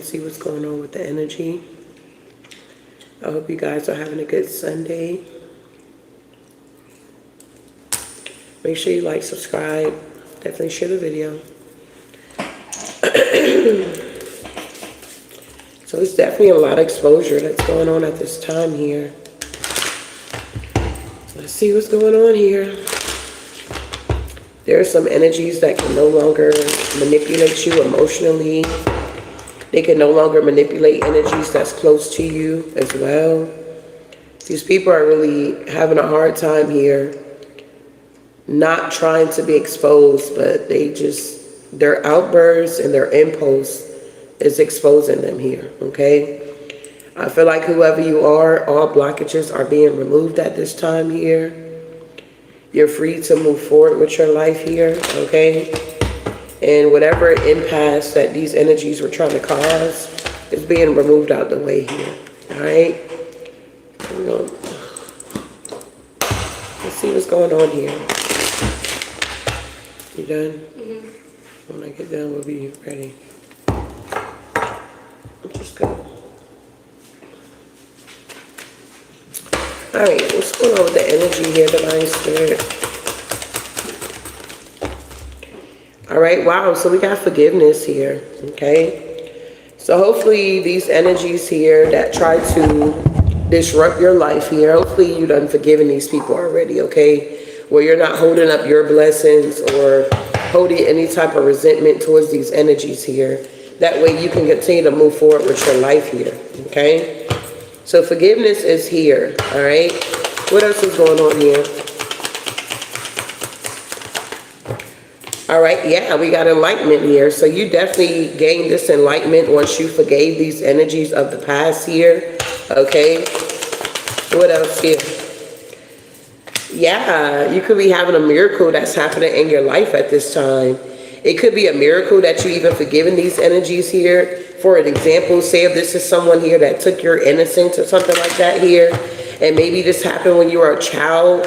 See what's going on with the energy. I hope you guys are having a good Sunday. Make sure you like, subscribe, definitely share the video. So it's definitely a lot of exposure that's going on at this time here. So let's see what's going on here. There are some energies that can no longer manipulate you emotionally. They can no longer manipulate energies that's close to you as well. These people are really having a hard time here, not trying to be exposed, but their outbursts and their impulse is exposing them here, okay? I feel like whoever you are, all blockages are being removed at this time here. You're free to move forward with your life here, okay? And whatever impasse that these energies were trying to cause is being removed out the way here. All right? Let's see what's going on here. You done? Mm-hmm. When I get done, we'll be ready. Just go. All right, what's going on with the energy here, Divine Spirit? All right, wow, so we got forgiveness here, okay? So hopefully these energies here that try to disrupt your life here, hopefully you done forgiven these people already, okay? Where you're not holding up your blessings or holding any type of resentment towards these energies here. That way you can continue to move forward with your life here, okay? So forgiveness is here, all right? What else is going on here? All right, yeah, we got enlightenment here. So you definitely gained this enlightenment once you forgave these energies of the past here, okay? What else here? Yeah, you could be having a miracle that's happening in your life at this time. It could be a miracle that you even forgiven these energies here. For an example, say if this is someone here that took your innocence or something like that here, and maybe this happened when you were a child,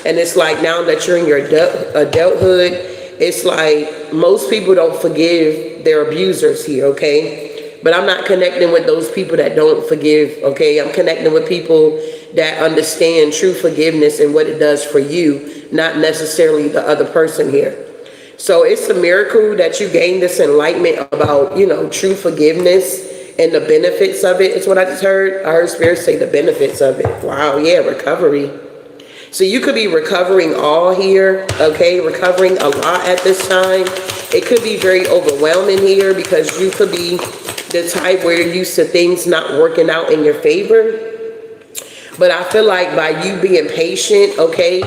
and it's like now that you're in your adulthood, it's like most people don't forgive their abusers here, okay? But I'm not connecting with those people that don't forgive, okay? I'm connecting with people that understand true forgiveness and what it does for you, not necessarily the other person here. So it's a miracle that you gain this enlightenment about, you know, true forgiveness and the benefits of it. It's what I just heard. I heard Spirit say the benefits of it. Wow, yeah, recovery. So you could be recovering all here, okay? Recovering a lot at this time. It could be very overwhelming here because you could be the type where you're used to things not working out in your favor. But I feel like by you being patient, okay,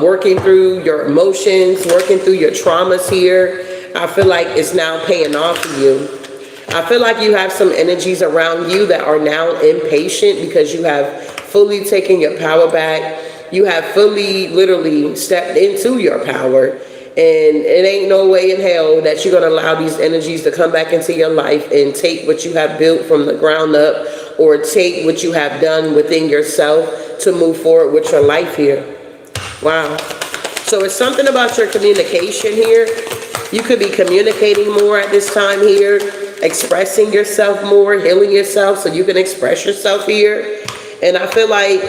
working through your emotions, working through your traumas here, I feel like it's now paying off for you. I feel like you have some energies around you that are now impatient because you have fully taken your power back. You have fully, literally stepped into your power, and it ain't no way in hell that you're going to allow these energies to come back into your life and take what you have built from the ground up or take what you have done within yourself to move forward with your life here. Wow. So it's something about your communication here. You could be communicating more at this time here, expressing yourself more, healing yourself so you can express yourself here. And I feel like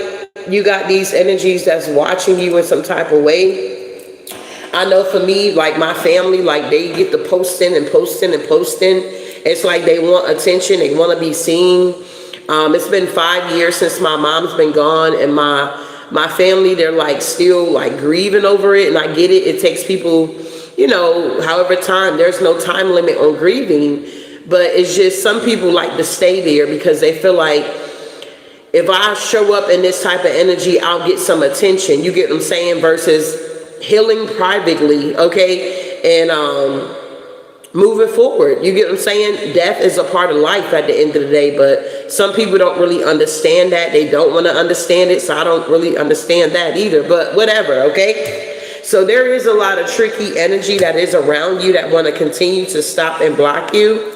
you got these energies that's watching you in some type of way. I know for me, like my family, like they get to posting and posting and posting. It's like they want attention. They want to be seen. It's been 5 years since my mom's been gone, and my family, they're like still like grieving over it. And I get it. It takes people, you know, however time, there's no time limit on grieving, but it's just some people like to stay there because they feel like if I show up in this type of energy, I'll get some attention. You get what I'm saying? Versus healing privately, okay? And moving forward. You get what I'm saying? Death is a part of life at the end of the day, but some people don't really understand that. They don't want to understand it, so I don't really understand that either, but whatever, okay? So there is a lot of tricky energy that is around you that want to continue to stop and block you.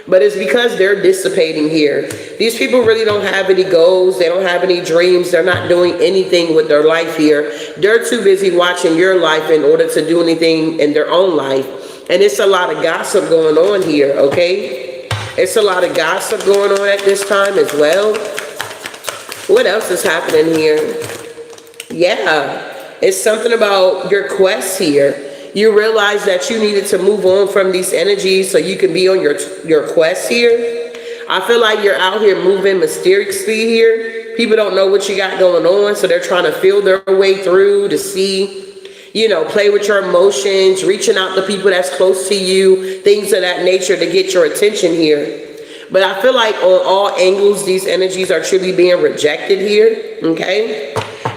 But it's because they're dissipating here. These people really don't have any goals. They don't have any dreams. They're not doing anything with their life here. They're too busy watching your life in order to do anything in their own life. And it's a lot of gossip going on here, okay? It's a lot of gossip going on at this time as well. What else is happening here? Yeah, it's something about your quest here. You realize that you needed to move on from these energies so you can be on your quest here. I feel like you're out here moving mysteriously here. People don't know what you got going on, so they're trying to feel their way through to see, you know, play with your emotions, reaching out to people that's close to you, things of that nature to get your attention here. But I feel like on all angles, these energies are truly being rejected here, okay?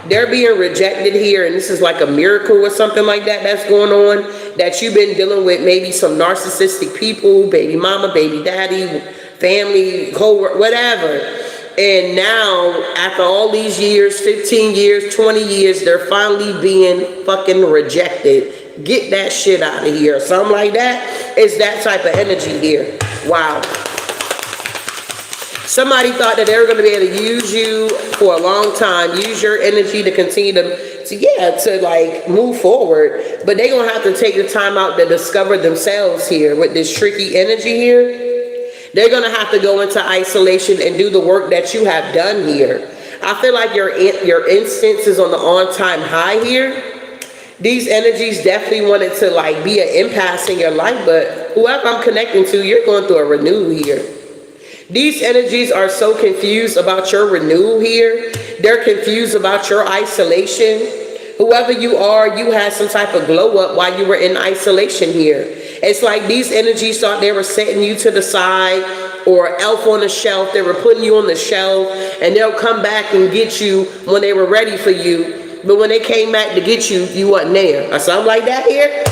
They're being rejected here, and this is like a miracle or something like that that's going on, that you've been dealing with maybe some narcissistic people, baby mama, baby daddy, family, co-worker, whatever. And now, after all these years, 15 years, 20 years, they're finally being fucking rejected. Get that shit out of here. Something like that. It's that type of energy here. Wow. Somebody thought that they were going to be able to use you for a long time, use your energy to continue to like move forward. But they're going to have to take the time out to discover themselves here with this tricky energy here. They're going to have to go into isolation and do the work that you have done here. I feel like your instance is on the on-time high here. These energies definitely wanted to like be an impasse in your life, but whoever I'm connecting to, you're going through a renewal here. These energies are so confused about your renewal here. They're confused about your isolation. Whoever you are, you had some type of glow up while you were in isolation here. It's like these energies thought they were setting you to the side, or elf on the shelf. They were putting you on the shelf, and they'll come back and get you when they were ready for you. But when they came back to get you, you wasn't there. Or something like that here.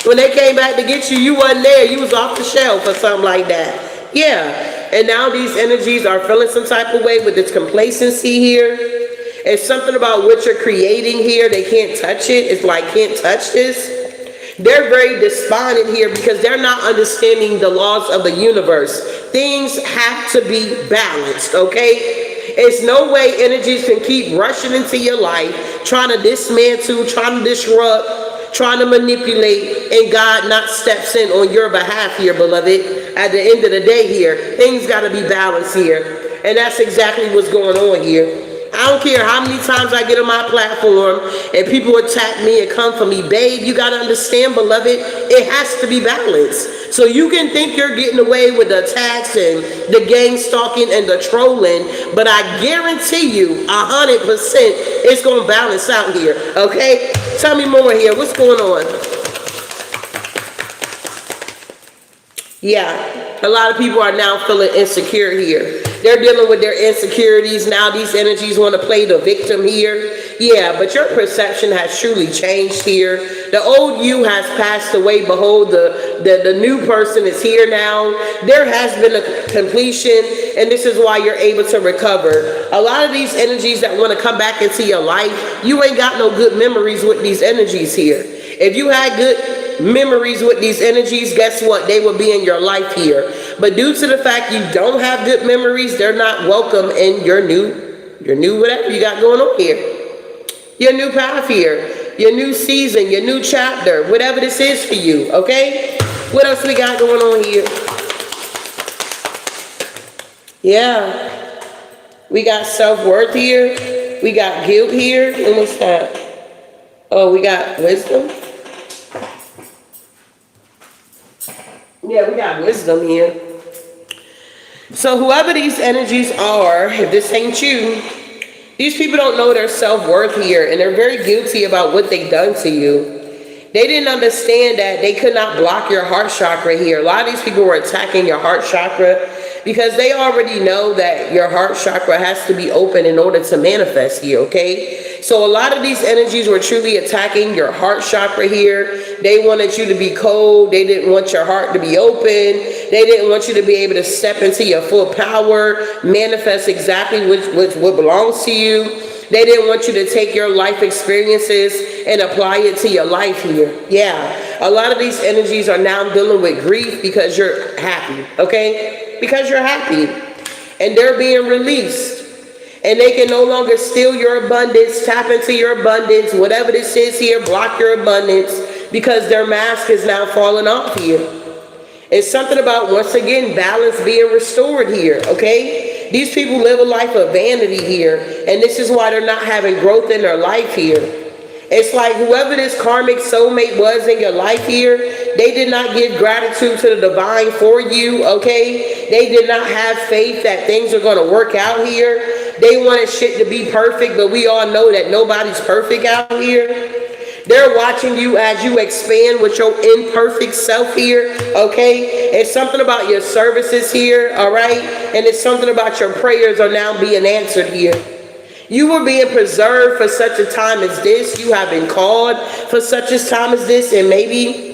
When they came back to get you, you wasn't there. You was off the shelf or something like that. Yeah, and now these energies are feeling some type of way with this complacency here. It's something about what you're creating here. They can't touch it. It's like, can't touch this. They're very despondent here because they're not understanding the laws of the universe. Things have to be balanced, okay? It's no way energies can keep rushing into your life, trying to dismantle, trying to disrupt, trying to manipulate, and God not steps in on your behalf here, beloved. At the end of the day here, things got to be balanced here. And that's exactly what's going on here. I don't care how many times I get on my platform and people attack me and come for me. Babe, you got to understand, beloved, it has to be balanced. So you can think you're getting away with the attacks and the gang stalking and the trolling, but I guarantee you 100% it's going to balance out here, okay? Tell me more here. What's going on? Yeah, a lot of people are now feeling insecure here. They're dealing with their insecurities. Now these energies want to play the victim here. Yeah, but your perception has truly changed here. The old you has passed away. Behold, the new person is here now. There has been a completion, and this is why you're able to recover. A lot of these energies that want to come back into your life, you ain't got no good memories with these energies here. If you had good memories with these energies, guess what? They will be in your life here. But due to the fact you don't have good memories, they're not welcome in your new whatever you got going on here. Your new path here, your new season, your new chapter, whatever this is for you, okay? What else we got going on here? Yeah. We got self-worth here. We got guilt here. And what's that? Oh, we got wisdom. Yeah, we got wisdom here. So whoever these energies are, if this ain't you, these people don't know their self-worth here, and they're very guilty about what they've done to you. They didn't understand that they could not block your heart chakra here. A lot of these people were attacking your heart chakra because they already know that your heart chakra has to be open in order to manifest here, okay? So a lot of these energies were truly attacking your heart chakra here. They wanted you to be cold. They didn't want your heart to be open. They didn't want you to be able to step into your full power, manifest exactly what belongs to you. They didn't want you to take your life experiences and apply it to your life here. Yeah, a lot of these energies are now dealing with grief because you're happy, okay? Because you're happy, and they're being released. And they can no longer steal your abundance, tap into your abundance, whatever this is here, block your abundance, because their mask is now falling off here. It's something about, once again, balance being restored here, okay? These people live a life of vanity here, and this is why they're not having growth in their life here. It's like whoever this karmic soulmate was in your life here, they did not give gratitude to the divine for you, okay? They did not have faith that things are going to work out here. They wanted shit to be perfect, but we all know that nobody's perfect out here. They're watching you as you expand with your imperfect self here, okay? It's something about your services here, all right? And it's something about your prayers are now being answered here. You were being preserved for such a time as this. You have been called for such a time as this, and maybe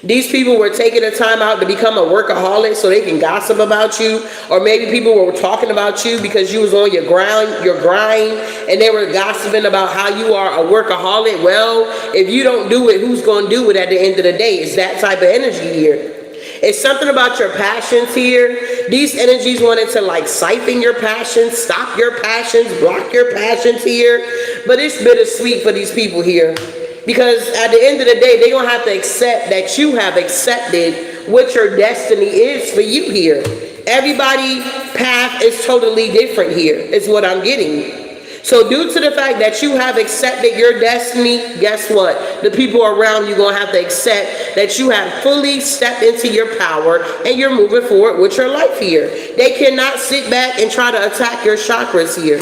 these people were taking the time out to become a workaholic so they can gossip about you, or maybe people were talking about you because you was on your grind, and they were gossiping about how you are a workaholic. Well, if you don't do it, who's going to do it at the end of the day? It's that type of energy here. It's something about your passions here. These energies wanted to like siphon your passions, stop your passions, block your passions here. But it's bittersweet for these people here. Because at the end of the day, they're going to have to accept that you have accepted what your destiny is for you here. Everybody's path is totally different here, is what I'm getting. So due to the fact that you have accepted your destiny, guess what? The people around you are going to have to accept that you have fully stepped into your power and you're moving forward with your life here. They cannot sit back and try to attack your chakras here.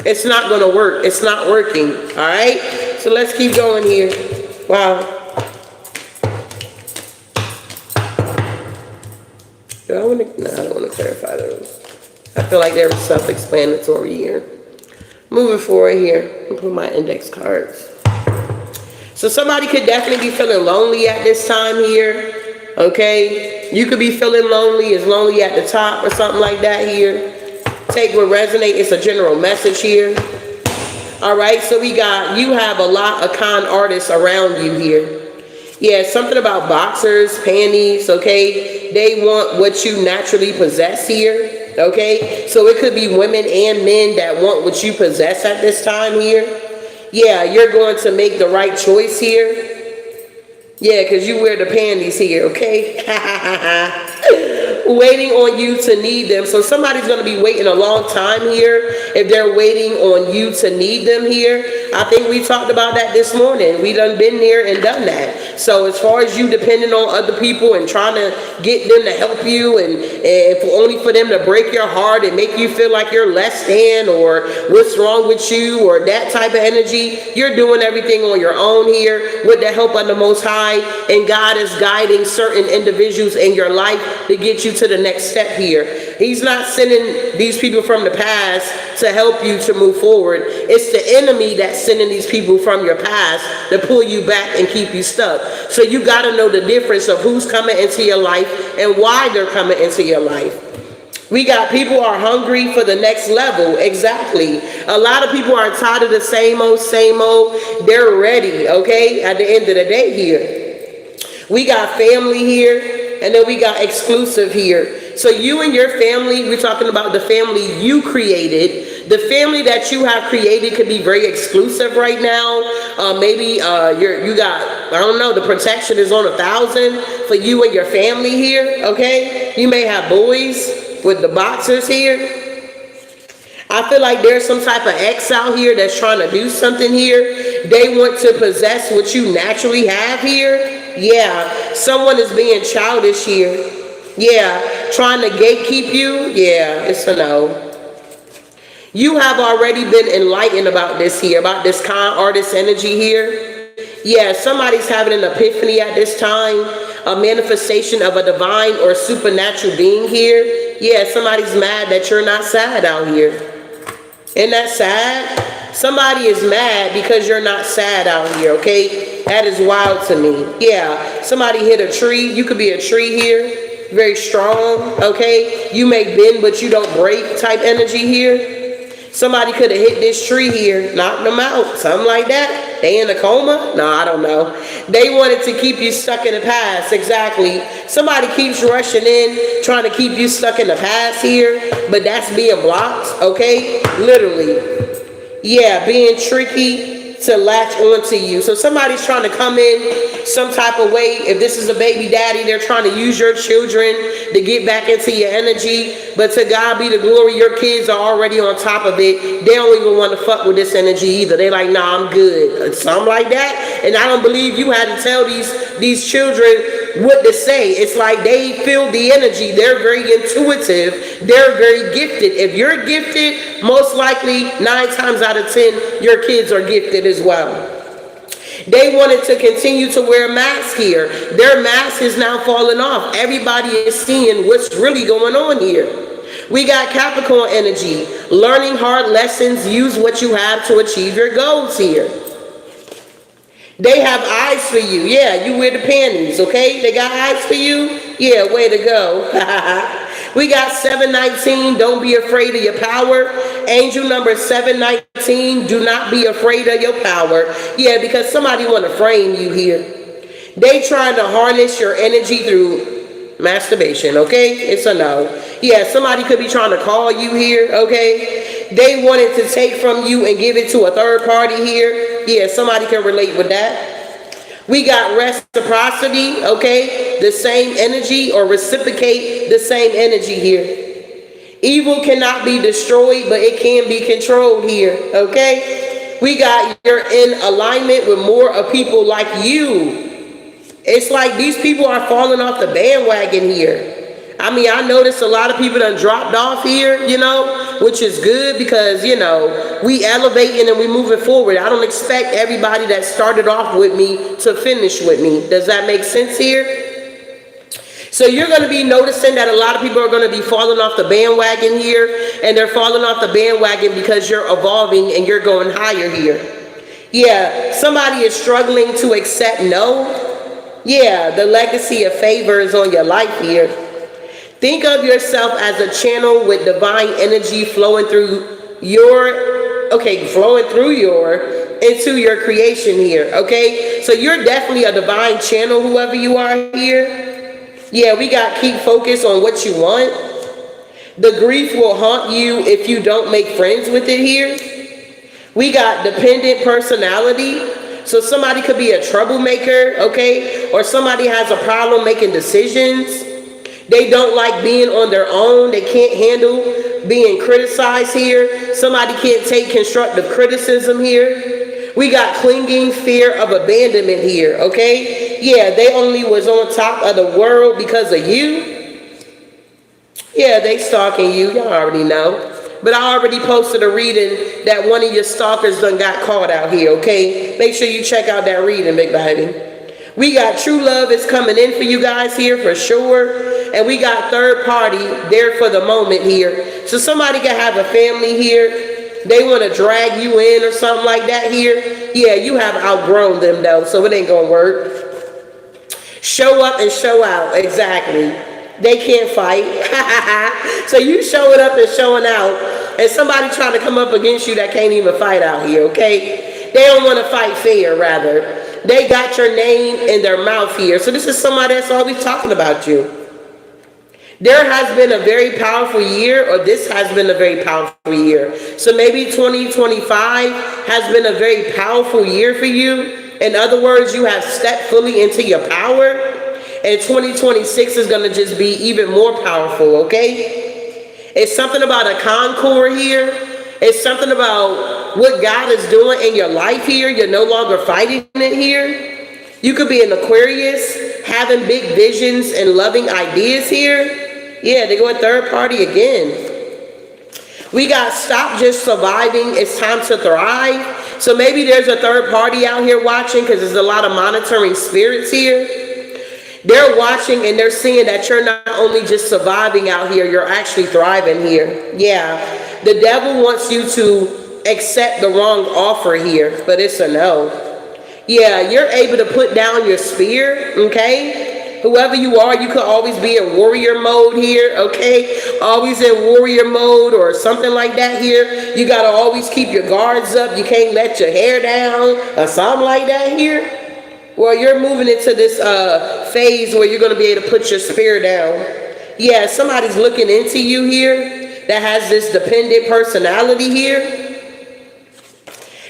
It's not going to work. It's not working. All right? So let's keep going here. Wow. I don't want to clarify those. I feel like they're self-explanatory here. Moving forward here, I'll put my index cards. So somebody could definitely be feeling lonely at this time here. Okay? You could be feeling lonely at the top or something like that here. Take what resonates. It's a general message here. All right, so we got, you have a lot of con artists around you here. Yeah, something about boxers, panties, okay? They want what you naturally possess here, okay? So it could be women and men that want what you possess at this time here. Yeah, you're going to make the right choice here. Yeah, because you wear the panties here, okay? Waiting on you to need them. So somebody's going to be waiting a long time here if they're waiting on you to need them here. I think we talked about that this morning. We done been there and done that. So as far as you depending on other people and trying to get them to help you and only for them to break your heart and make you feel like you're less than or what's wrong with you or that type of energy, you're doing everything on your own here with the help of the Most High, and God is guiding certain individuals in your life to get you to the next step here. He's not sending these people from the past to help you to move forward. It's the enemy that's sending these people from your past to pull you back and keep you stuck. So you got to know the difference of who's coming into your life and why they're coming into your life. We got people are hungry for the next level. Exactly. A lot of people are tired of the same old, same old. They're ready, okay, at the end of the day here. We got family here, and then we got exclusive here. So you and your family, we're talking about the family you created. The family that you have created could be very exclusive right now. Maybe you got, I don't know, the protection is on 1,000 for you and your family here, okay? You may have boys with the boxers here. I feel like there's some type of ex out here that's trying to do something here. They want to possess what you naturally have here. Yeah, someone is being childish here. Yeah, trying to gatekeep you. Yeah, it's a no. You have already been enlightened about this here, about this con artist energy here. Yeah, somebody's having an epiphany at this time, a manifestation of a divine or supernatural being here. Yeah, somebody's mad that you're not sad out here. Isn't that sad? Somebody is mad because you're not sad out here, okay? That is wild to me. Yeah, somebody hit a tree. You could be a tree here, very strong, okay? You may bend, but you don't break type energy here. Somebody could have hit this tree here, knocked them out, something like that. They in a coma? No, I don't know. They wanted to keep you stuck in the past, exactly. Somebody keeps rushing in, trying to keep you stuck in the past here, but that's being blocked, okay? Literally. Yeah, being tricky. to latch onto you. So somebody's trying to come in some type of way. If this is a baby daddy, they're trying to use your children to get back into your energy. But to God be the glory, your kids are already on top of it. They don't even want to fuck with this energy either. They're like, nah, I'm good. Something like that. And I don't believe you had to tell these children what to say. It's like they feel the energy. They're very intuitive. They're very gifted. If you're gifted, most likely 9 times out of 10, your kids are gifted as well. They wanted to continue to wear masks here. Their mask is now falling off. Everybody is seeing what's really going on here. We got Capricorn energy. Learning hard lessons. Use what you have to achieve your goals here. They have eyes for you. Yeah, you wear the panties, okay? They got eyes for you? Yeah, way to go. We got 719, don't be afraid of your power. Angel number 719, do not be afraid of your power. Yeah, because somebody want to frame you here. They trying to harness your energy through masturbation, okay? It's a no. Yeah, somebody could be trying to call you here, okay? They wanted to take from you and give it to a third party here. Yeah, somebody can relate with that. We got reciprocity, okay? The same energy, or reciprocate the same energy here. Evil cannot be destroyed, but it can be controlled here, okay? We got you're in alignment with more of people like you. It's like these people are falling off the bandwagon here. I mean, I noticed a lot of people done dropped off here, you know, which is good because, you know, we elevating and we moving forward. I don't expect everybody that started off with me to finish with me. Does that make sense here? So you're going to be noticing that a lot of people are going to be falling off the bandwagon here, and they're falling off the bandwagon because you're evolving and you're going higher here. Yeah, somebody is struggling to accept no. Yeah, the legacy of favor is on your life here. Think of yourself as a channel with divine energy flowing through into your creation here, okay? So you're definitely a divine channel, whoever you are here. Yeah, we got keep focus on what you want. The grief will haunt you if you don't make friends with it here. We got dependent personality. So somebody could be a troublemaker, okay? Or somebody has a problem making decisions. They don't like being on their own. They can't handle being criticized here. Somebody can't take constructive criticism here. We got clinging, fear of abandonment here, okay? Yeah, they only was on top of the world because of you. Yeah, they stalking you. Y'all already know. But I already posted a reading that one of your stalkers done got caught out here, okay? Make sure you check out that reading, big baby. We got true love is coming in for you guys here for sure. And we got third party there for the moment here. So somebody can have a family here. They want to drag you in or something like that here. Yeah, you have outgrown them though, so it ain't gonna work. Show up and show out, exactly. They can't fight. So you showing up and showing out, and somebody trying to come up against you that can't even fight out here, okay? They don't want to fight fair, rather. They got your name in their mouth here. So this is somebody that's always talking about you. There has been a very powerful year, or this has been a very powerful year. So maybe 2025 has been a very powerful year for you. In other words, you have stepped fully into your power. And 2026 is going to just be even more powerful, okay? It's something about a concord here. It's something about what God is doing in your life here. You're no longer fighting it here. You could be an Aquarius, having big visions and loving ideas here. Yeah, they go a third party again. We got stop just surviving. It's time to thrive. So maybe there's a third party out here watching because there's a lot of monitoring spirits here. They're watching and they're seeing that you're not only just surviving out here, you're actually thriving here. Yeah, the devil wants you to accept the wrong offer here, but it's a no. Yeah, you're able to put down your spear, okay? Whoever you are, you could always be in warrior mode here, okay? Always in warrior mode or something like that here. You got to always keep your guards up. You can't let your hair down or something like that here. Well, you're moving into this phase where you're going to be able to put your spear down. Yeah, somebody's looking into you here that has this dependent personality here.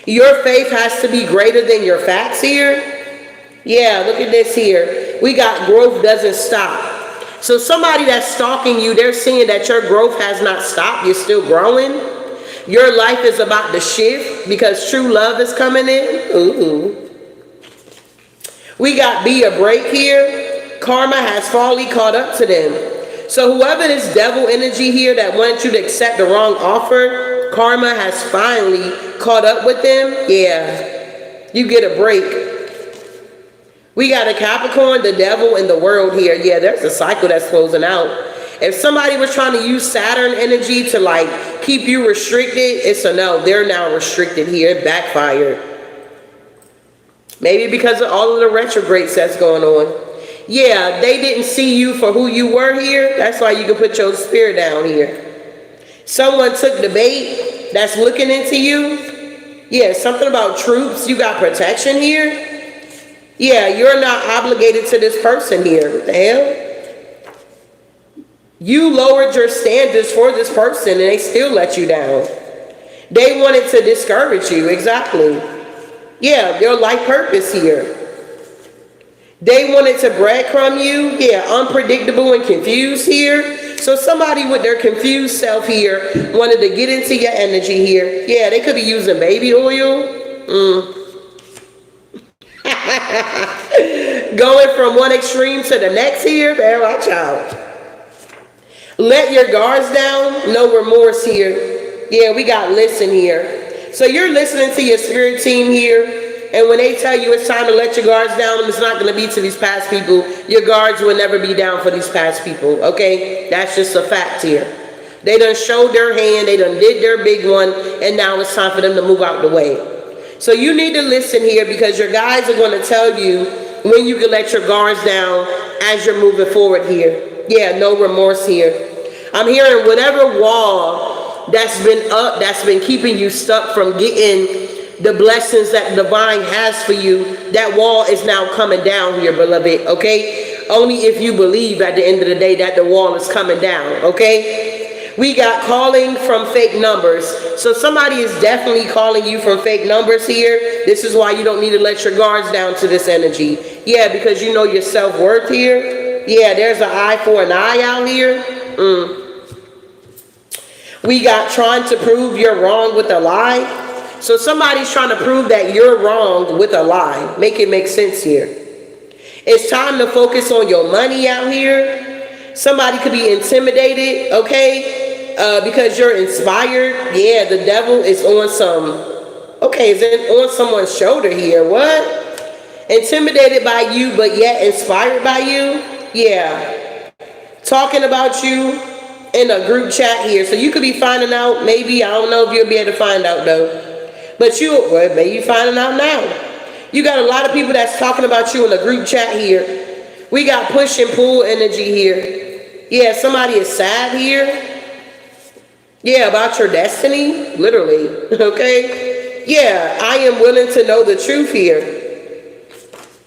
Your faith has to be greater than your facts here. Yeah, look at this here. We got growth doesn't stop. So somebody that's stalking you, they're seeing that your growth has not stopped. You're still growing. Your life is about to shift because true love is coming in. Ooh. We got be a break here. Karma has finally caught up to them. So whoever this devil energy here that wants you to accept the wrong offer, karma has finally caught up with them. Yeah, you get a break. We got a Capricorn, the devil, and the world here. Yeah, there's a cycle that's closing out. If somebody was trying to use Saturn energy to like keep you restricted, it's a no. They're now restricted here. It backfired. Maybe because of all of the retrogrades that's going on. Yeah, they didn't see you for who you were here. That's why you can put your spirit down here. Someone took the bait that's looking into you. Yeah, something about troops. You got protection here. Yeah, you're not obligated to this person here. What the hell? You lowered your standards for this person and they still let you down. They wanted to discourage you. Exactly. Yeah, your life purpose here. They wanted to breadcrumb you. Yeah, unpredictable and confused here. So somebody with their confused self here wanted to get into your energy here. Yeah, they could be using baby oil. Going from one extreme to the next here. Man, watch out. Let your guards down. No remorse here. Yeah, we got listen here. So you're listening to your spirit team here. And when they tell you it's time to let your guards down, it's not going to be to these past people. Your guards will never be down for these past people. Okay? That's just a fact here. They done showed their hand. They done did their big one. And now it's time for them to move out the way. So you need to listen here because your guides are going to tell you when you can let your guards down as you're moving forward here. Yeah, no remorse here. I'm hearing whatever wall that's been up, that's been keeping you stuck from getting the blessings that the divine has for you, that wall is now coming down here, beloved, okay? Only if you believe at the end of the day that the wall is coming down, okay? We got calling from fake numbers. So somebody is definitely calling you from fake numbers here. This is why you don't need to let your guards down to this energy. Yeah, because you know your self-worth here. Yeah, there's an eye for an eye out here. We got trying to prove you're wrong with a lie. So somebody's trying to prove that you're wrong with a lie. Make it make sense here. It's time to focus on your money out here. Somebody could be intimidated, okay? Because you're inspired. Yeah, the devil is on some, okay, is it on someone's shoulder here? What? Intimidated by you, but yet inspired by you? Yeah. Talking about you in a group chat here. So you could be finding out, maybe, I don't know if you'll be able to find out though. But well, maybe you're finding out now. You got a lot of people that's talking about you in a group chat here. We got push and pull energy here. Yeah, somebody is sad here. Yeah, about your destiny, literally, okay? Yeah, I am willing to know the truth here.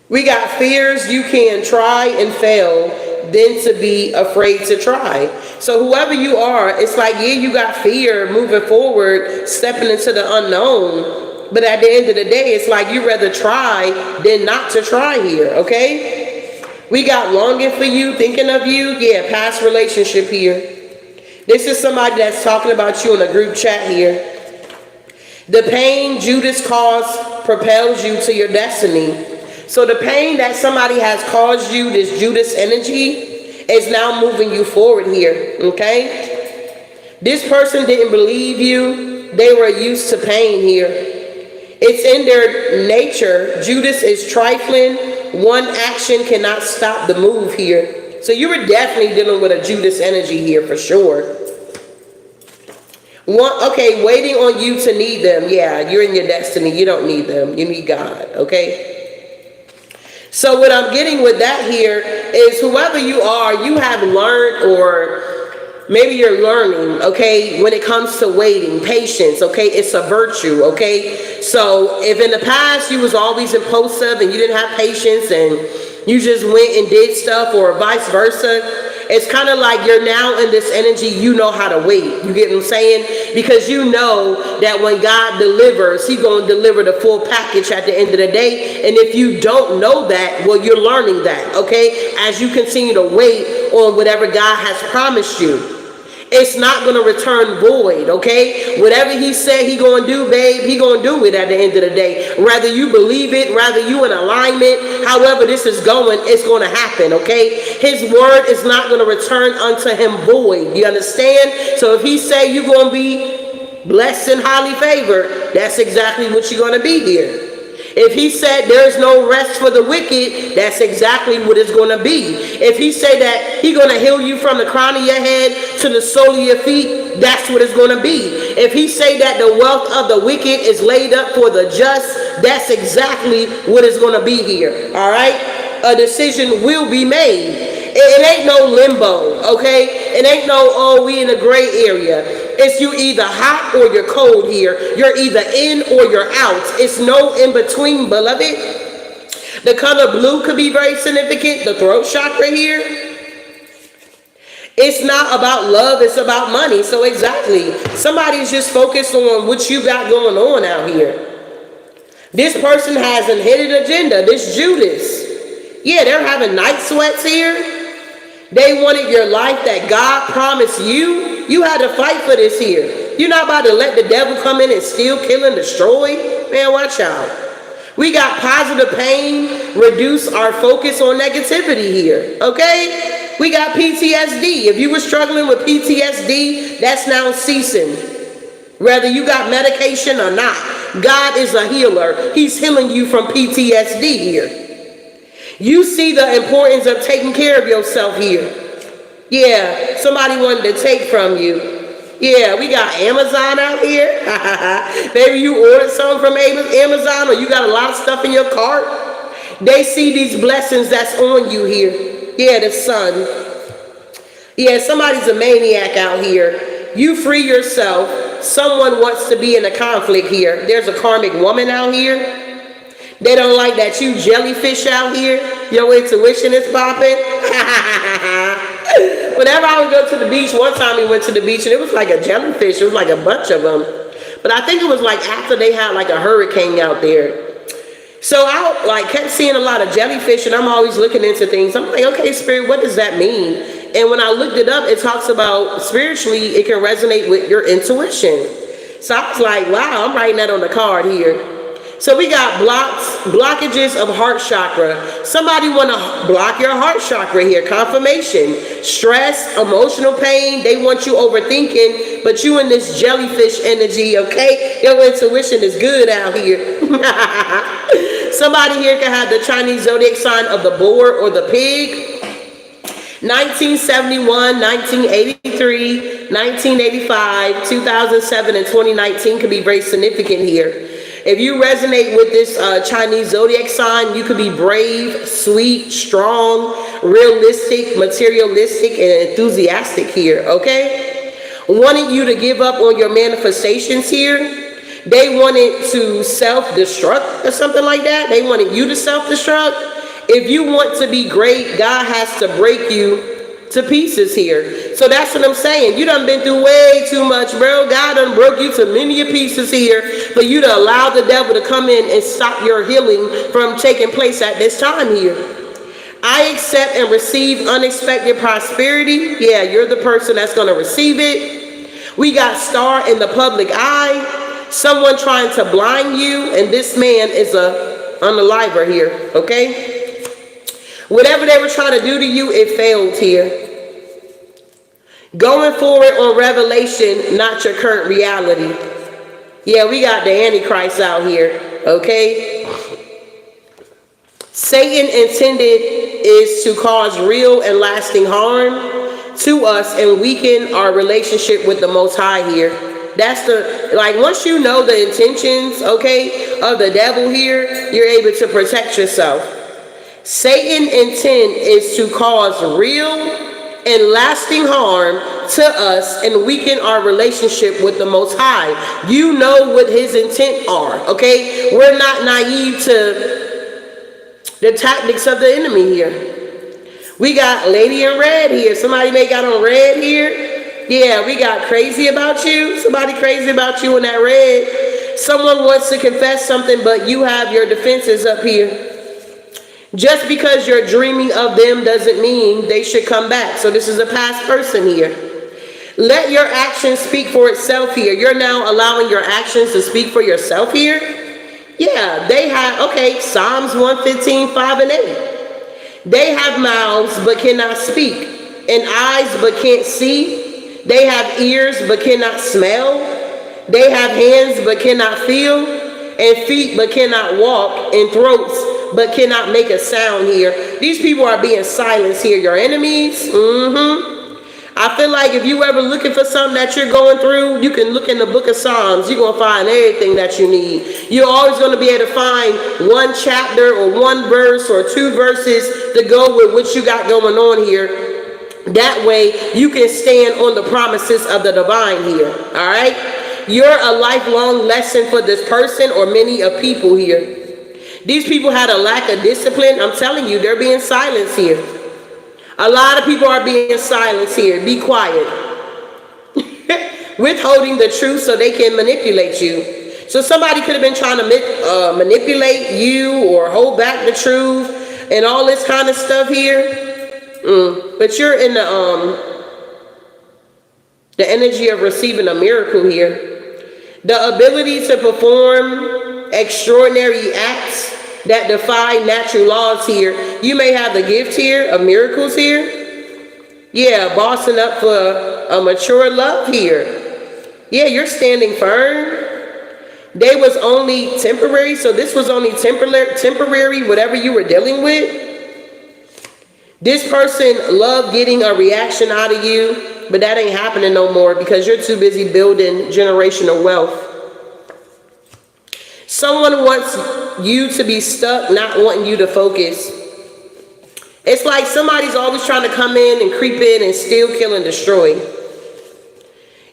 We got fears you can try and fail, than to be afraid to try. So whoever you are, it's like, yeah, you got fear moving forward, stepping into the unknown. But at the end of the day, it's like you rather try than not to try here, okay? We got longing for you, thinking of you. Yeah, past relationship here. This is somebody that's talking about you in a group chat here. The pain Judas caused propels you to your destiny. So the pain that somebody has caused you, this Judas energy, is now moving you forward here, okay? This person didn't believe you. They were used to pain here. It's in their nature. Judas is trifling. One action cannot stop the move here. So you were definitely dealing with a Judas energy here for sure. Okay, waiting on you to need them. Yeah, you're in your destiny. You don't need them. You need God, okay? So what I'm getting with that here is whoever you are, you have learned, or maybe you're learning, okay, when it comes to waiting, patience, okay, it's a virtue, okay? So if in the past you was always impulsive and you didn't have patience and you just went and did stuff, or vice versa, it's kind of like you're now in this energy, you know how to wait. You get what I'm saying? Because you know that when God delivers, he's going to deliver the full package at the end of the day. And if you don't know that, well, you're learning that, okay? As you continue to wait on whatever God has promised you. It's not going to return void, okay? Whatever he said he going to do, babe, he going to do it at the end of the day. Whether you believe it, whether you in alignment, however this is going, it's going to happen, okay? His word is not going to return unto him void. You understand? So if he say you're going to be blessed and highly favored, that's exactly what you're going to be here. If he said there's no rest for the wicked, that's exactly what it's going to be. If he said that he's going to heal you from the crown of your head to the sole of your feet, that's what it's going to be. If he say that the wealth of the wicked is laid up for the just, that's exactly what it's going to be here. All right? A decision will be made. It ain't no limbo, okay? It ain't no, oh, we in a gray area. It's you either hot or you're cold here. You're either in or you're out. It's no in between, beloved. The color blue could be very significant. The throat chakra here. It's not about love, it's about money. So exactly, somebody's just focused on what you got going on out here. This person has a hidden agenda. This Judas. Yeah, they're having night sweats here. They wanted your life that God promised you. You had to fight for this here. You're not about to let the devil come in and steal, kill, and destroy. Man, watch out. We got positive pain, reduce our focus on negativity here, okay? We got PTSD. If you were struggling with PTSD, that's now ceasing. Whether you got medication or not, God is a healer. He's healing you from PTSD here. You see the importance of taking care of yourself here. Yeah, somebody wanted to take from you. Yeah, we got Amazon out here. Maybe you ordered something from Amazon, or you got a lot of stuff in your cart. They see these blessings that's on you here. Yeah, the sun. Yeah, somebody's a maniac out here. You free yourself. Someone wants to be in a conflict here. There's a karmic woman out here. They don't like that you jellyfish out here. Your intuition is popping. Whenever I would go to the beach, one time we went to the beach and it was like a jellyfish. It was like a bunch of them. But I think it was like after they had like a hurricane out there. So I like kept seeing a lot of jellyfish and I'm always looking into things. I'm like, okay, spirit, what does that mean? And when I looked it up, it talks about spiritually, it can resonate with your intuition. So I was like, wow, I'm writing that on the card here. So we got blockages of heart chakra. Somebody want to block your heart chakra here. Confirmation, stress, emotional pain. They want you overthinking, but you in this jellyfish energy, okay? Your intuition is good out here. Somebody here can have the Chinese zodiac sign of the boar or the pig. 1971, 1983, 1985, 2007, and 2019 could be very significant here. If you resonate with this Chinese zodiac sign, you could be brave, sweet, strong, realistic, materialistic, and enthusiastic here, okay? Wanting you to give up on your manifestations here. They wanted to self-destruct or something like that. They wanted you to self-destruct. If you want to be great, God has to break you to pieces here. So that's what I'm saying. You done been through way too much, bro. God done broke you to many pieces here for you to allow the devil to come in and stop your healing from taking place at this time here. I accept and receive unexpected prosperity. Yeah, you're the person that's going to receive it. We got star in the public eye. Someone trying to blind you, and this man is a unaliver here, okay? Whatever they were trying to do to you, it failed here. Going forward on revelation, not your current reality. Yeah, we got the Antichrist out here, okay? Satan intended is to cause real and lasting harm to us and weaken our relationship with the Most High here. That's the, like, once you know the intentions, okay, of the devil here, you're able to protect yourself. Satan intent is to cause real and lasting harm to us and weaken our relationship with the Most High. You know what his intent are, okay? We're not naive to the tactics of the enemy here. We got lady in red here. Somebody may got on red here. Yeah, we got crazy about you. Somebody crazy about you in that red. Someone wants to confess something, but you have your defenses up here. Just because you're dreaming of them doesn't mean they should come back. So this is a past person here. Let your actions speak for itself here. You're now allowing your actions to speak for yourself here. Yeah, they have, okay, Psalms 115, 5 and 8. They have mouths but cannot speak, and eyes but can't see. They have ears but cannot smell. They have hands but cannot feel, and feet but cannot walk, and throats but cannot make a sound here. These people are being silenced here. Your enemies, I feel like if you ever looking for something that you're going through, you can look in the book of Psalms. You're going to find everything that you need. You're always going to be able to find one chapter or one verse or two verses to go with what you got going on here. That way you can stand on the promises of the divine here. All right? You're a lifelong lesson for this person or many of people here. These people had a lack of discipline. I'm telling you, they're being silenced here. A lot of people are being silenced here. Be quiet. Withholding the truth so they can manipulate you. So somebody could have been trying to manipulate you or hold back the truth and all this kind of stuff here. But you're in the energy of receiving a miracle here. The ability to perform extraordinary acts that defy natural laws here. You may have the gift here of miracles here. Yeah, bossing up for a mature love here. Yeah, you're standing firm. They was only temporary, so this was only temporary, whatever you were dealing with. This person loved getting a reaction out of you, but that ain't happening no more because you're too busy building generational wealth. Someone wants you to be stuck, not wanting you to focus. It's like somebody's always trying to come in and creep in and steal, kill, and destroy.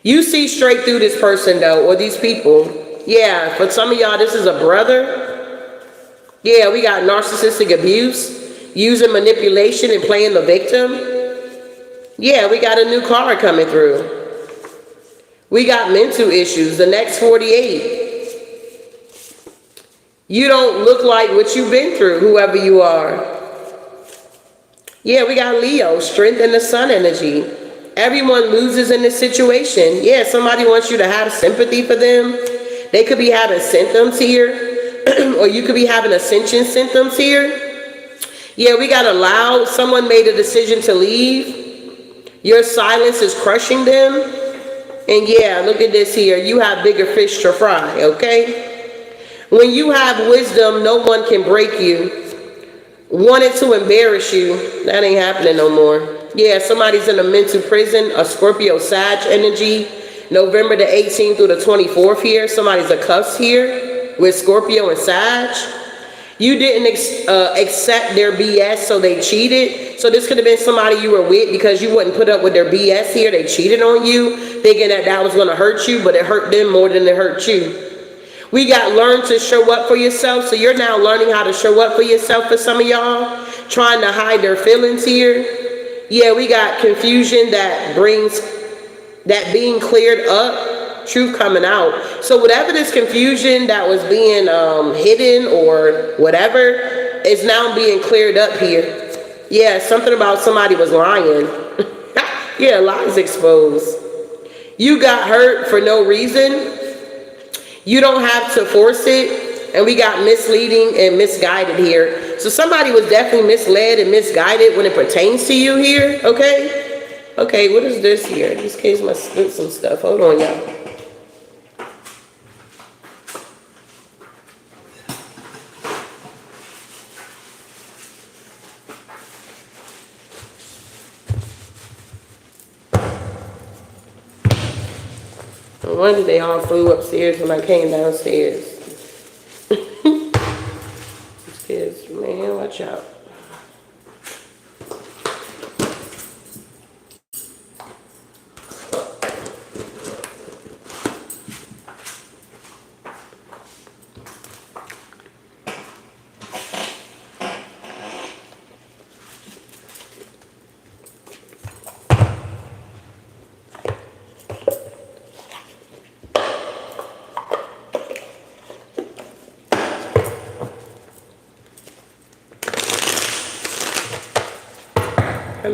You see straight through this person, though, or these people. Yeah, for some of y'all, this is a brother. Yeah, we got narcissistic abuse, using manipulation and playing the victim. Yeah, we got a new card coming through. We got mental issues, the next 48. You don't look like what you've been through, whoever you are. Yeah, we got Leo, strength in the sun energy. Everyone loses in this situation. Yeah, somebody wants you to have sympathy for them. They could be having symptoms here, or you could be having ascension symptoms here. Yeah, we got allowed. Someone made a decision to leave. Your silence is crushing them. And yeah, look at this here. You have bigger fish to fry, okay? When you have wisdom, no one can break you. Wanted to embarrass you, that ain't happening no more. Yeah, somebody's in a mental prison, a Scorpio Sag energy, November the 18th through the 24th here. Somebody's a cuffs here with Scorpio and Sag. You didn't accept their BS, so they cheated. So this could have been somebody you were with because you wouldn't put up with their BS here. They cheated on you, thinking that that was going to hurt you, but it hurt them more than it hurt you. We got learn to show up for yourself. So you're now learning how to show up for yourself for some of y'all. Trying to hide their feelings here. Yeah, we got confusion that brings that being cleared up. Truth coming out. So whatever this confusion that was being hidden or whatever is now being cleared up here. Yeah, something about somebody was lying. Yeah, lies exposed. You got hurt for no reason. You don't have to force it. And we got misleading and misguided here. So somebody was definitely misled and misguided when it pertains to you here, okay? Okay, what is this here? This case must split some stuff. Hold on, y'all. No wonder they all flew upstairs when I came downstairs. Upstairs, man, watch out.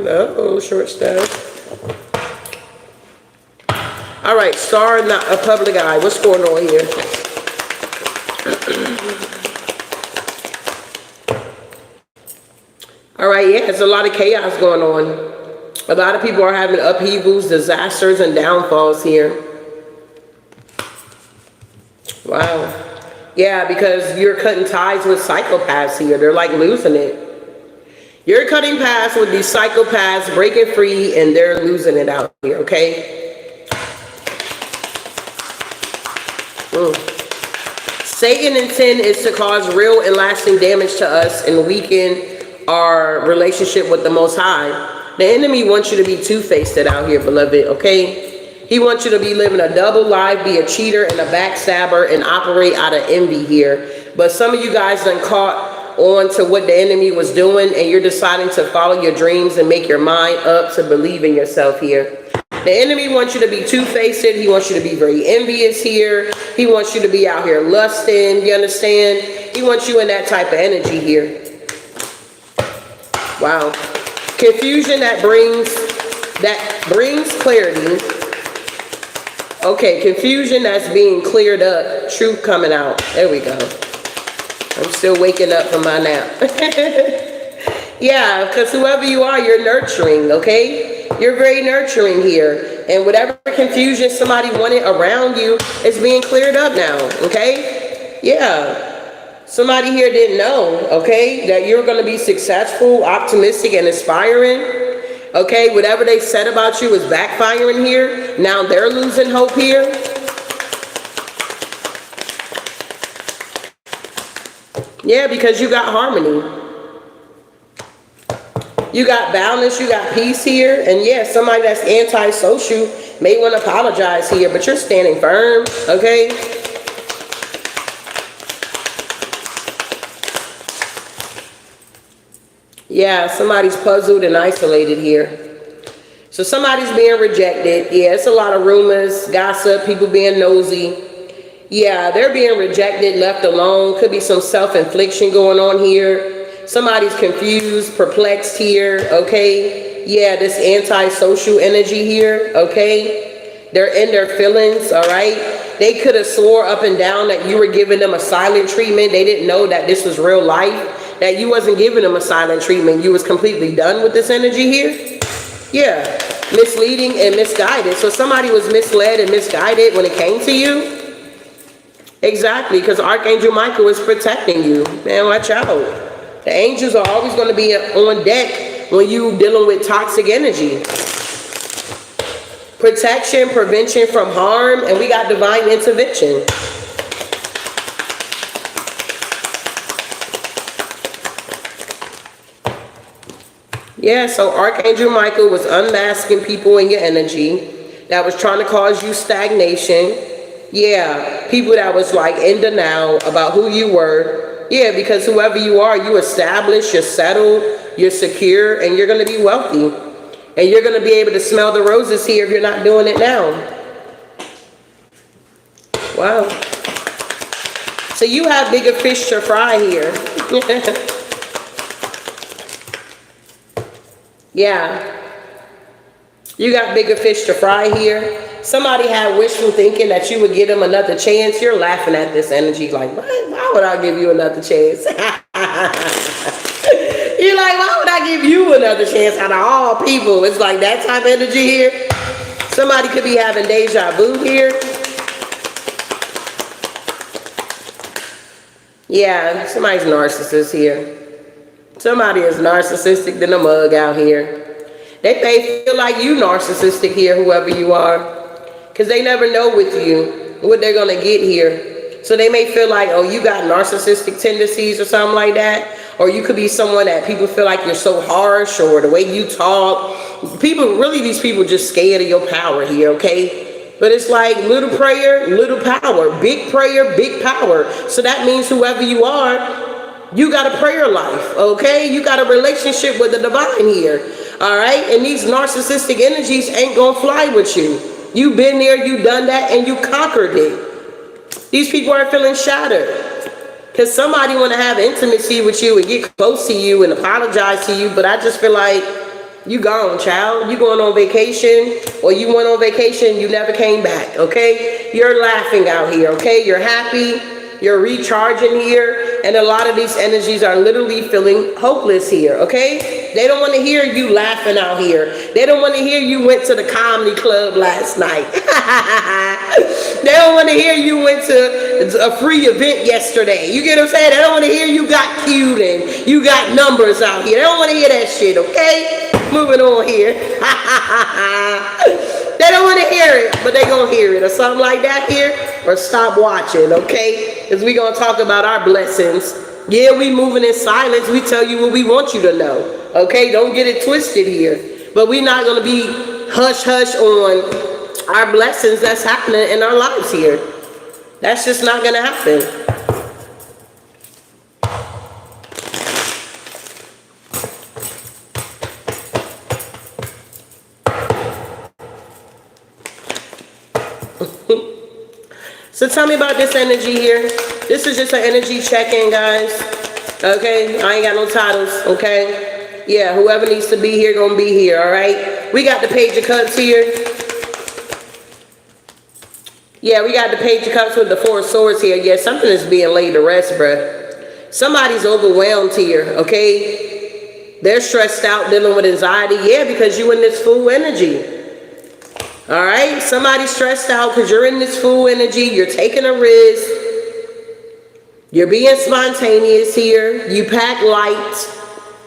Uh-oh, short stuff. All right, star, not a public eye. What's going on here? All right, yeah, there's a lot of chaos going on. A lot of people are having upheavals, disasters, and downfalls here. Wow. Yeah, because you're cutting ties with psychopaths here. They're like losing it. You're cutting ties with these psychopaths, breaking free, and they're losing it out here, okay? Satan intent is to cause real and lasting damage to us and weaken our relationship with the Most High. The enemy wants you to be two-faced out here, beloved, okay? He wants you to be living a double life, be a cheater and a backstabber, and operate out of envy here. But some of you guys done caught on to what the enemy was doing, and you're deciding to follow your dreams and make your mind up to believe in yourself here. The enemy wants you to be two-faced. He wants you to be very envious here. He wants you to be out here lusting, you understand? He wants you in that type of energy here. Wow. Confusion that brings clarity. Okay, confusion that's being cleared up. Truth coming out. There we go. I'm still waking up from my nap. Yeah, because whoever you are, you're nurturing, okay? You're very nurturing here. And whatever confusion somebody wanted around you is being cleared up now, okay? Yeah. Somebody here didn't know, okay, that you're going to be successful, optimistic, and inspiring. Okay, whatever they said about you is backfiring here. Now they're losing hope here. Yeah, because you got harmony. You got balance, you got peace here. And yeah, somebody that's antisocial may want to apologize here, but you're standing firm, okay? Yeah, somebody's puzzled and isolated here. So somebody's being rejected. Yeah, it's a lot of rumors, gossip, people being nosy. Yeah, they're being rejected, left alone. Could be some self-infliction going on here. Somebody's confused, perplexed here, okay? Yeah, this antisocial energy here, okay? They're in their feelings, all right? They could have swore up and down that you were giving them a silent treatment. They didn't know that this was real life, that you wasn't giving them a silent treatment. You was completely done with this energy here. Yeah, misleading and misguided. So somebody was misled and misguided when it came to you. Exactly, because Archangel Michael is protecting you. Man, watch out. The angels are always going to be on deck when you dealing with toxic energy. Protection, prevention from harm, and we got divine intervention. Yeah, so Archangel Michael was unmasking people in your energy that was trying to cause you stagnation. Yeah, people that was like in denial about who you were. Yeah, because whoever you are, you established, you're settled, you're secure, and you're going to be wealthy. And you're going to be able to smell the roses here if you're not doing it now. Wow. So you have bigger fish to fry here. Yeah. You got bigger fish to fry here. Somebody had wishful thinking that you would give them another chance. You're laughing at this energy like, what? Why would I give you another chance? You're like, why would I give you another chance out of all people? It's like that type of energy here. Somebody could be having deja vu here. Yeah, somebody's narcissist here. Somebody is narcissistic than a mug out here. They may feel like you narcissistic here, whoever you are. Because they never know with you what they're going to get here. So they may feel like, oh, you got narcissistic tendencies or something like that. Or you could be someone that people feel like you're so harsh, or the way you talk. People, really, these people just scared of your power here, okay? But it's like little prayer, little power. Big prayer, big power. So that means whoever you are, you got a prayer life, okay? You got a relationship with the divine here, all right? And these narcissistic energies ain't going to fly with you. You've been there, you done that, and you conquered it. These people are feeling shattered because somebody want to have intimacy with you and get close to you and apologize to you, but I just feel like You gone, child. You going on vacation, or you went on vacation, you never came back, okay? You're laughing out here, okay? You're happy, you're recharging here, and a lot of these energies are literally feeling hopeless here, okay? They don't want to hear you laughing out here. They don't want to hear you went to the comedy club last night. They don't want to hear you went to a free event yesterday. You get what I'm saying? They don't want to hear you got cute and you got numbers out here. They don't want to hear that shit, okay? Moving on here. They don't want to hear it, but they gonna hear it or something like that here, or stop watching, okay? Because we gonna talk about our blessings. Yeah, we moving in silence. We tell you what we want you to know, okay? Don't get it twisted here. But we're not gonna be hush-hush on our blessings that's happening in our lives here. That's just not gonna happen. So tell me about this energy here. This is just an energy check-in, guys. Okay, I ain't got no titles, okay? Yeah, whoever needs to be here gonna be here, all right? We got the Page of Cups here. Yeah, we got the Page of Cups with the Four of Swords here. Yeah, something is being laid to rest, bruh. Somebody's overwhelmed here, okay? They're stressed out, dealing with anxiety. Yeah, because you in this full energy. All right, somebody's stressed out because you're in this full energy. You're taking a risk. You're being spontaneous here. You pack light.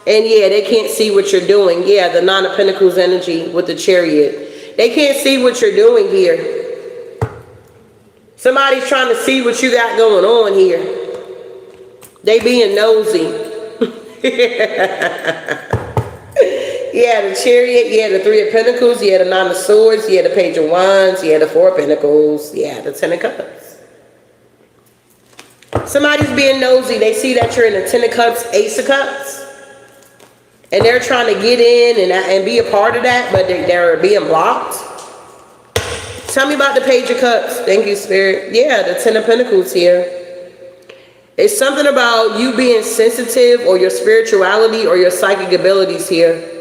And yeah, they can't see what you're doing. Yeah, the Nine of Pentacles energy with the Chariot. They can't see what you're doing here. Somebody's trying to see what you got going on here. They being nosy. Yeah, the Chariot, yeah, the Three of Pentacles, yeah, the Nine of Swords, yeah, the Page of Wands, yeah, the Four of Pentacles, yeah, the Ten of Cups. Somebody's being nosy. They see that you're in the Ten of Cups, Ace of Cups, and they're trying to get in and be a part of that, but they're being blocked. Tell me about the Page of Cups. Thank you, Spirit. Yeah, the Ten of Pentacles here. It's something about you being sensitive, or your spirituality, or your psychic abilities here.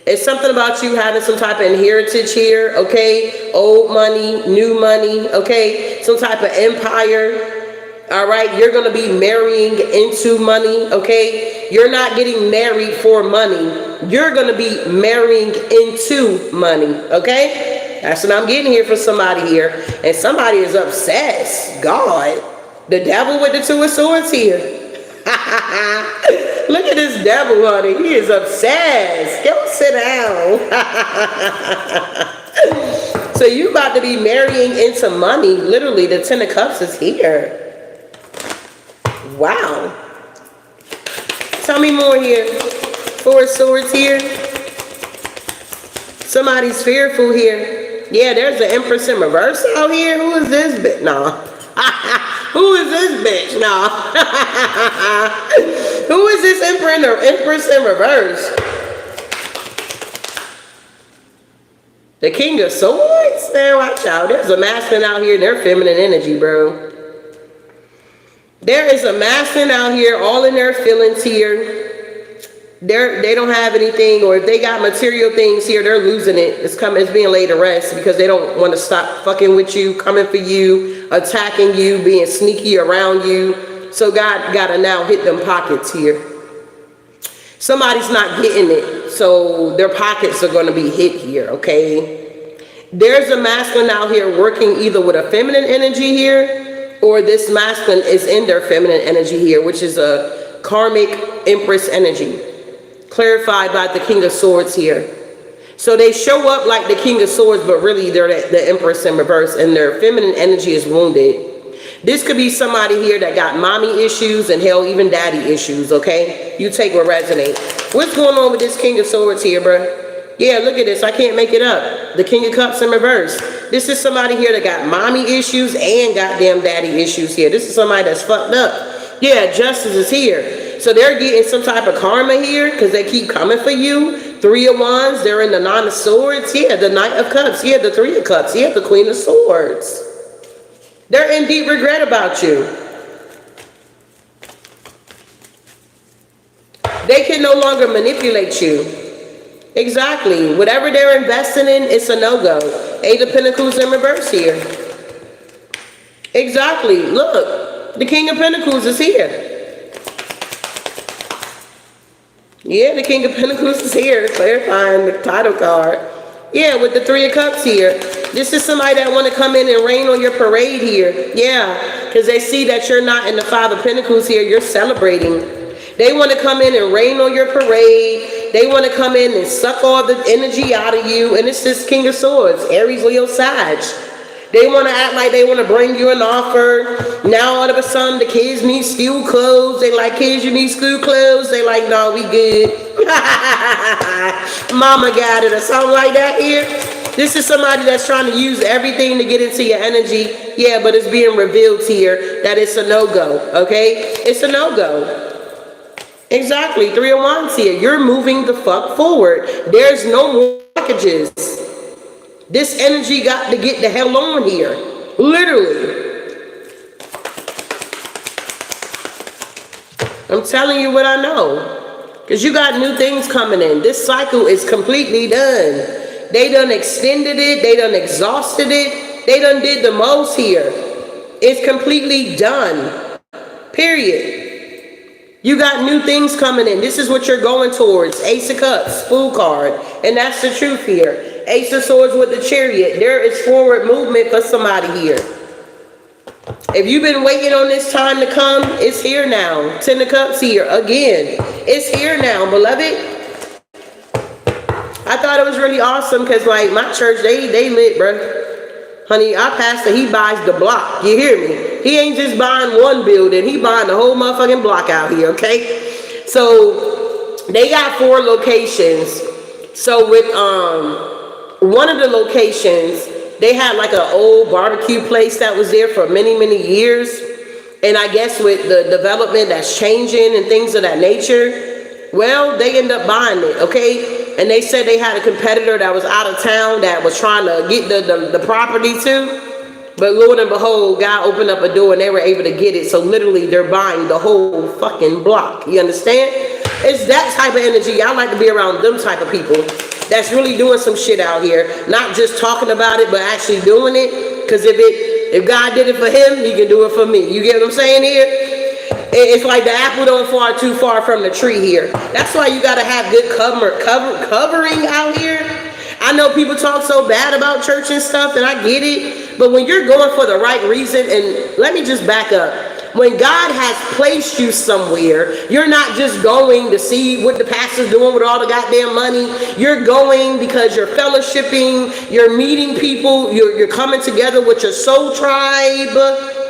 It's something about you having some type of inheritance here, okay? Old money, new money, okay? Some type of empire, all right? You're going to be marrying into money, okay? You're not getting married for money. You're going to be marrying into money, okay? That's what I'm getting here for somebody here. And somebody is obsessed. God, the devil with the Two of Swords here. Look at this devil, honey. He is obsessed. Go sit down. So you about to be marrying into money. Literally, the Ten of Cups is here. Wow. Tell me more here. Four of Swords here. Somebody's fearful here. Yeah, there's the Empress in reverse out here. Who is this bitch? No. Who is this bitch? No. Who is this Empress in reverse? The King of Swords? Man, watch out. There's a masculine out here in their feminine energy, bro. There is a masculine out here, all in their feelings here. They don't have anything, or if they got material things here, they're losing it. It's being laid to rest because they don't want to stop fucking with you, coming for you, attacking you, being sneaky around you. So God gotta now hit them pockets here. Somebody's not getting it, so their pockets are gonna be hit here, okay? There's a masculine out here working either with a feminine energy here, or this masculine is in their feminine energy here, which is a karmic Empress energy. Clarified by the King of Swords here. So they show up like the King of Swords, but really they're the Empress in reverse, and their feminine energy is wounded. This could be somebody here that got mommy issues and hell, even daddy issues, okay? You take what resonates. What's going on with this King of Swords here, bruh? Yeah, look at this. I can't make it up. The King of Cups in reverse. This is somebody here that got mommy issues and goddamn daddy issues here. This is somebody that's fucked up. Yeah, justice is here. So they're getting some type of karma here because they keep coming for you. Three of Wands, they're in the Nine of Swords. Yeah, the Knight of Cups. Yeah, the Three of Cups. Yeah, the Queen of Swords. They're in deep regret about you. They can no longer manipulate you. Exactly. Whatever they're investing in, it's a no-go. Eight of Pentacles in reverse here. Exactly. Look, the King of Pentacles is here. Yeah, the King of Pentacles is here, clarifying the title card. Yeah, with the Three of Cups here. This is somebody that want to come in and rain on your parade here. Yeah, because they see that you're not in the Five of Pentacles here. You're celebrating. They want to come in and rain on your parade. They want to come in and suck all the energy out of you. And it's this King of Swords, Aries, Leo, Sag. They want to act like they want to bring you an offer. Now all of a sudden the kids need school clothes. They like, kids, you need school clothes. They like, no, we good. Mama got it or something like that here. This is somebody that's trying to use everything to get into your energy. Yeah, but it's being revealed here that it's a no-go, okay? It's a no-go. Exactly, Three of Wands here. You're moving the fuck forward. There's no more blockages. This energy got to get the hell on here. Literally. I'm telling you what I know. Because you got new things coming in. This cycle is completely done. They done extended it. They done exhausted it. They done did the most here. It's completely done. Period. You got new things coming in. This is what you're going towards. Ace of Cups, Fool card. And that's the truth here. Ace of Swords with the Chariot. There is forward movement for somebody here. If you've been waiting on this time to come, it's here now. Ten of Cups here. Again, it's here now, beloved. I thought it was really awesome because, like, my church, they lit, bro. Honey, our pastor, he buys the block. You hear me? He ain't just buying one building. He buying the whole motherfucking block out here, okay? So, they got 4 locations. So, with, one of the locations, they had like an old barbecue place that was there for many, many years. And I guess with the development that's changing and things of that nature, well, they end up buying it, okay? And they said they had a competitor that was out of town that was trying to get the property too. But Lord and behold, God opened up a door and they were able to get it. So literally they're buying the whole fucking block. You understand? It's that type of energy. I like to be around them type of people that's really doing some shit out here. Not just talking about it, but actually doing it. Because if God did it for him, he can do it for me. You get what I'm saying here? It's like the apple don't fall too far from the tree here. That's why you got to have good covering out here. I know people talk so bad about church and stuff, and I get it. But when you're going for the right reason, and let me just back up. When God has placed you somewhere, you're not just going to see what the pastor's doing with all the goddamn money. You're going because you're fellowshipping, you're meeting people, you're coming together with your soul tribe.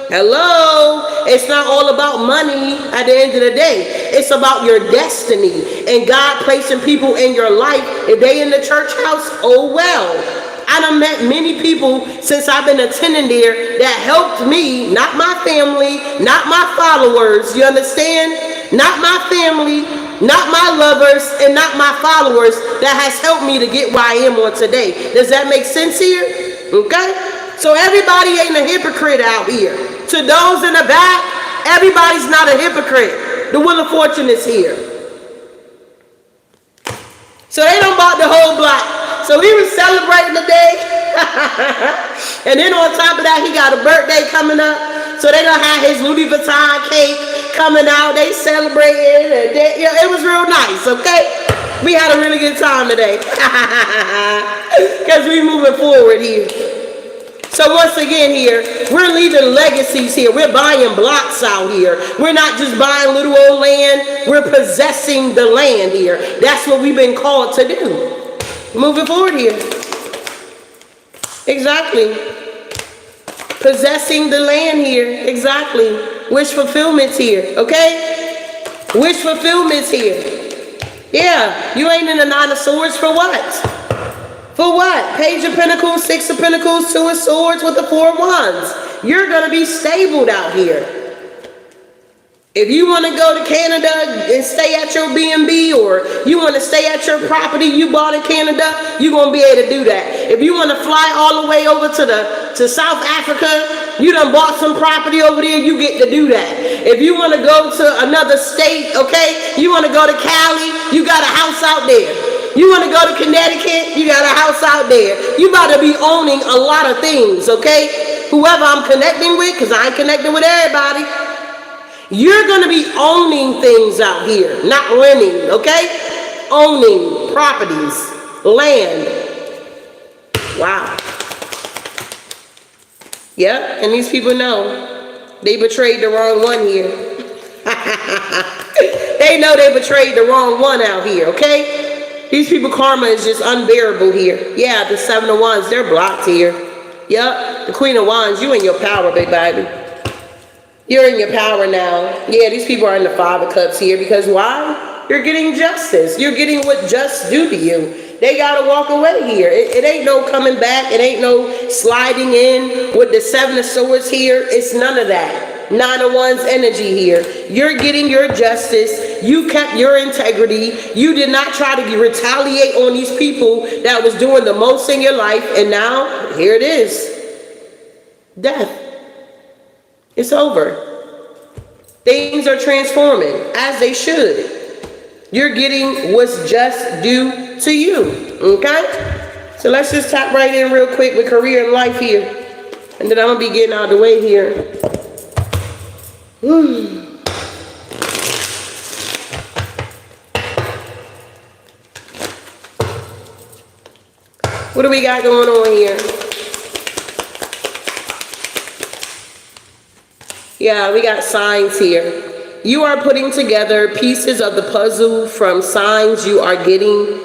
Hello? It's not all about money at the end of the day. It's about your destiny and God placing people in your life. If they in the church house, oh well. I done met many people since I've been attending there that helped me, not my family, not my followers, you understand? Not my family, not my lovers, and not my followers that has helped me to get where I am on today. Does that make sense here? Okay? So everybody ain't a hypocrite out here. To those in the back, everybody's not a hypocrite. The Wheel of Fortune is here. So they done bought the whole block. So he was celebrating the day. And then on top of that, he got a birthday coming up. So they done had his Louis Vuitton cake coming out. They celebrated. And it was real nice, okay? We had a really good time today. Because we moving forward here. So once again here, we're leaving legacies here. We're buying blocks out here. We're not just buying little old land. We're possessing the land here. That's what we've been called to do. Moving forward here. Exactly. Possessing the land here. Exactly. Wish fulfillment's here. Okay? Wish fulfillment's here. Yeah. You ain't in the Nine of Swords for what? For what? Page of Pentacles, Six of Pentacles, Two of Swords with the Four of Wands. You're going to be stabled out here. If you want to go to Canada and stay at your B&B, or you want to stay at your property you bought in Canada, you're going to be able to do that. If you want to fly all the way over to South Africa, you done bought some property over there, you get to do that. If you want to go to another state, okay, you want to go to Cali, you got a house out there. You want to go to Connecticut? You got a house out there. You about to be owning a lot of things, okay? Whoever I'm connecting with, because I ain't connecting with everybody. You're going to be owning things out here, not renting, okay? Owning properties, land. Wow. Yep, and these people know they betrayed the wrong one here. They know they betrayed the wrong one out here, okay? These people, karma is just unbearable here. Yeah, the Seven of Wands, they're blocked here. Yep, the Queen of Wands, you in your power, big baby. You're in your power now. Yeah, these people are in the Five of Cups here because why? You're getting justice. You're getting what just due to you. They got to walk away here. It ain't no coming back. It ain't no sliding in with the Seven of Swords here. It's none of that. Nine of Wands energy here. You're getting your justice. You kept your integrity. You did not try to retaliate on these people that was doing the most in your life. And now, here it is. Death. It's over. Things are transforming as they should. You're getting what's just due to you, okay? So let's just tap right in real quick with career and life here. And then I'm going to be getting out of the way here. What do we got going on here? Yeah, we got signs here. You are putting together pieces of the puzzle from signs you are getting.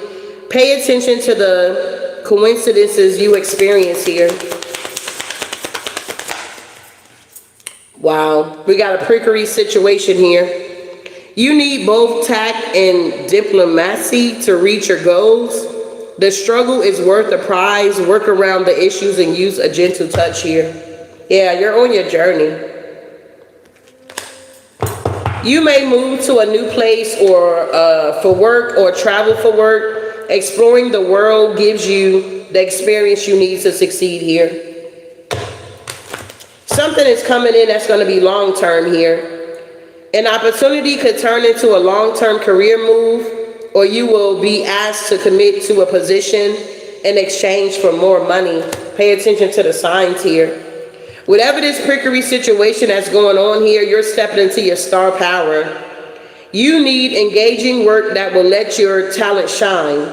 Pay attention to the coincidences you experience here. Wow, we got a prickly situation here. You need both tact and diplomacy to reach your goals. The struggle is worth the prize. Work around the issues and use a gentle touch here. Yeah, you're on your journey. You may move to a new place or for work or travel for work. Exploring the world gives you the experience you need to succeed here. Something is coming in that's going to be long-term here. An opportunity could turn into a long-term career move, or you will be asked to commit to a position in exchange for more money. Pay attention to the signs here. Whatever this prickly situation that's going on here, you're stepping into your star power. You need engaging work that will let your talent shine.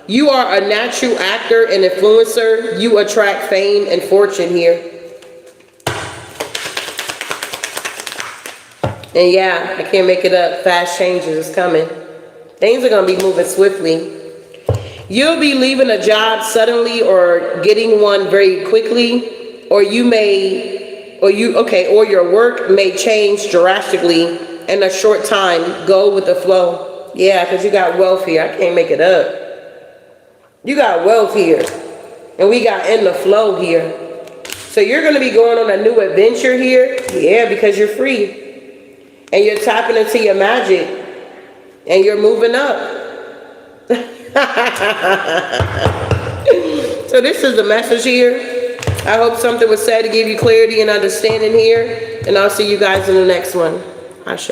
You are a natural actor and influencer. You attract fame and fortune here. And yeah, I can't make it up. Fast changes is coming. Things are going to be moving swiftly. You'll be leaving a job suddenly or getting one very quickly. Or your work may change drastically in a short time. Go with the flow. Yeah, because you got wealth here. I can't make it up. You got wealth here. And we got in the flow here. So you're going to be going on a new adventure here. Yeah, because you're free. And you're tapping into your magic. And you're moving up. So this is the message here. I hope something was said to give you clarity and understanding here. And I'll see you guys in the next one. Ashe.